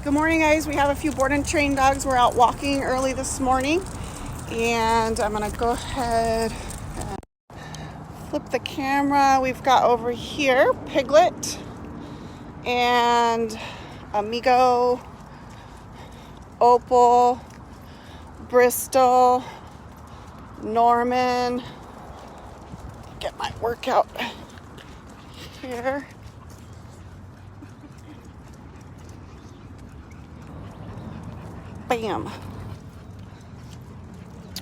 Good morning, guys. We have a few board and train dogs. We're out walking early this morning, and I'm gonna go ahead and flip the camera. We've got over here Piglet and Amigo, Opal, Bristol, Norman. Get my workout here. Bam.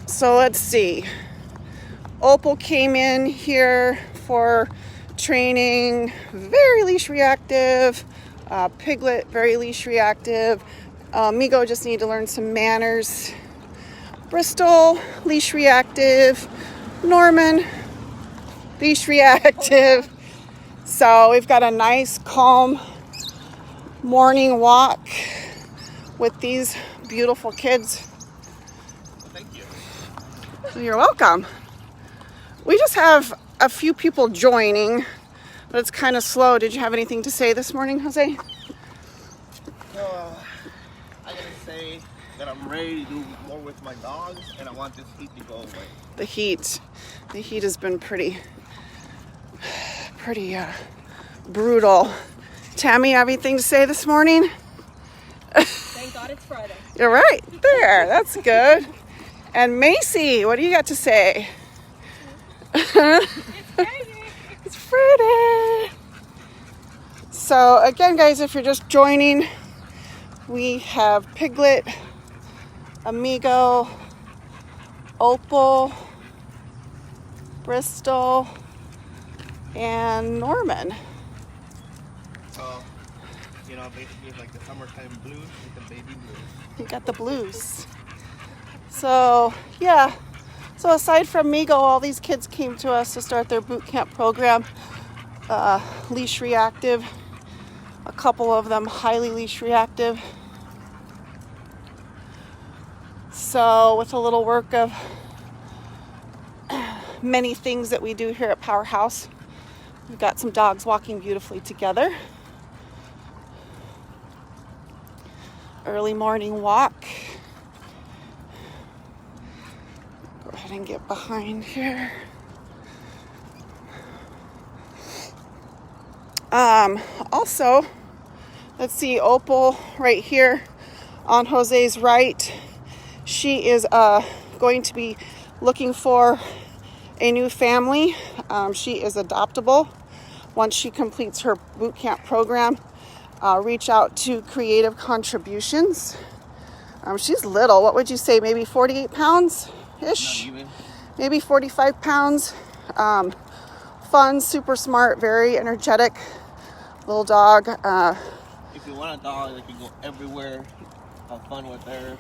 So let's see. Opal came in here for training, very leash reactive. Piglet, very leash reactive. Amigo just need to learn some manners. Bristol, leash reactive. Norman, leash reactive. So we've got a nice, calm morning walk with these beautiful kids. Thank you. You're welcome. We just have a few people joining, but it's kind of slow. Did you have anything to say this morning, Jose? I gotta say that I'm ready to do more with my dogs, and I want this heat to go away. The heat has been pretty brutal. Tammy, you have anything to say this morning? Thank God it's Friday. You're right there. That's good. And Macy, what do you got to say? It's Friday. It's Friday. So again, guys, if you're just joining, we have Piglet, Amigo, Opal, Bristol, and Norman. So, basically it's like the summertime blues with the baby blues. You got the blues. So, yeah. So aside from Amigo, all these kids came to us to start their boot camp program. Leash reactive. A couple of them highly leash reactive. So with a little work of many things that we do here at Powerhouse, we've got some dogs walking beautifully together. Early morning walk. Go ahead and get behind here. Also, let's see, Opal right here on Jose's right. She is going to be looking for a new family. She is adoptable. Once she completes her boot camp program, reach out to Creative Contributions. She's little. What would you say? Maybe 48 pounds-ish? Not even. Maybe 45 pounds. Fun, super smart, very energetic little dog. If you want a dog that can go everywhere, have fun with her,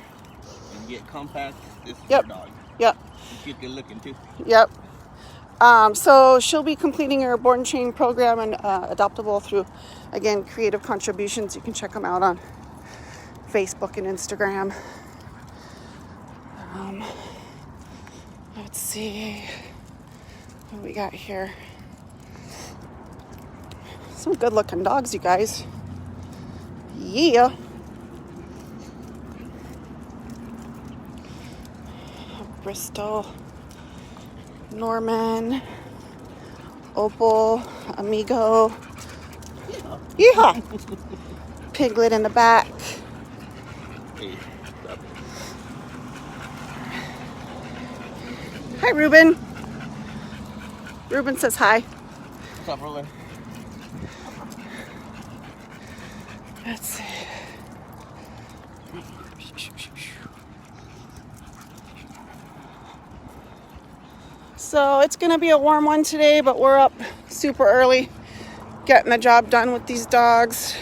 and get compact, this is your dog. Yep. She's good looking too. Yep. So she'll be completing her board and train program and adoptable through, again, Creative Contributions. You can check them out on Facebook and Instagram. Let's see what we got here. Some good looking dogs, you guys. Yeah. Bristol, Norman, Opal, Amigo. Yeehaw! Piglet in the back. Hi, Ruben. Ruben says hi. What's up, Ruben? Let's see. So it's going to be a warm one today, but we're up super early getting the job done with these dogs.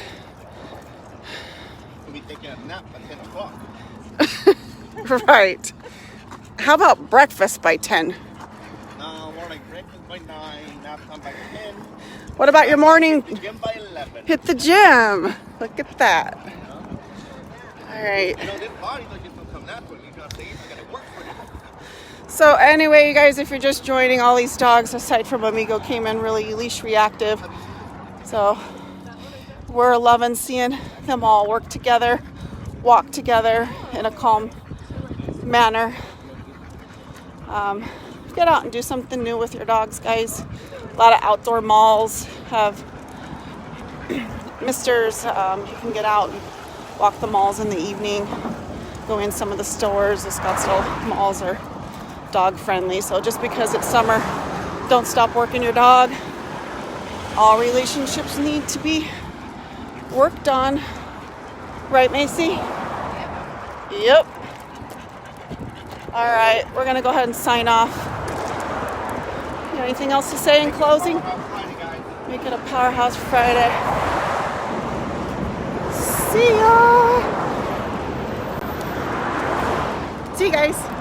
We'll be taking a nap at 10 o'clock. Right. How about breakfast by 10? No, more like breakfast by 9, nap time by 10. What about your morning? Hit the gym by 11. Hit the gym. Look at that. All right. This body doesn't just come naturally. You gotta say you gotta work for it. So anyway, you guys, if you're just joining, all these dogs, aside from Amigo, came in really leash reactive. So we're loving seeing them all work together, walk together in a calm manner. Get out and do something new with your dogs, guys. A lot of outdoor malls have misters. You can get out and walk the malls in the evening, go in some of the stores. The Scottsdale malls are dog friendly, so just because it's summer, don't stop working your dog. All relationships need to be worked on. Right, Macy? Yep. All right, we're gonna go ahead and sign off. You have anything else to say in closing? Make it a Powerhouse Friday. See ya. See you guys.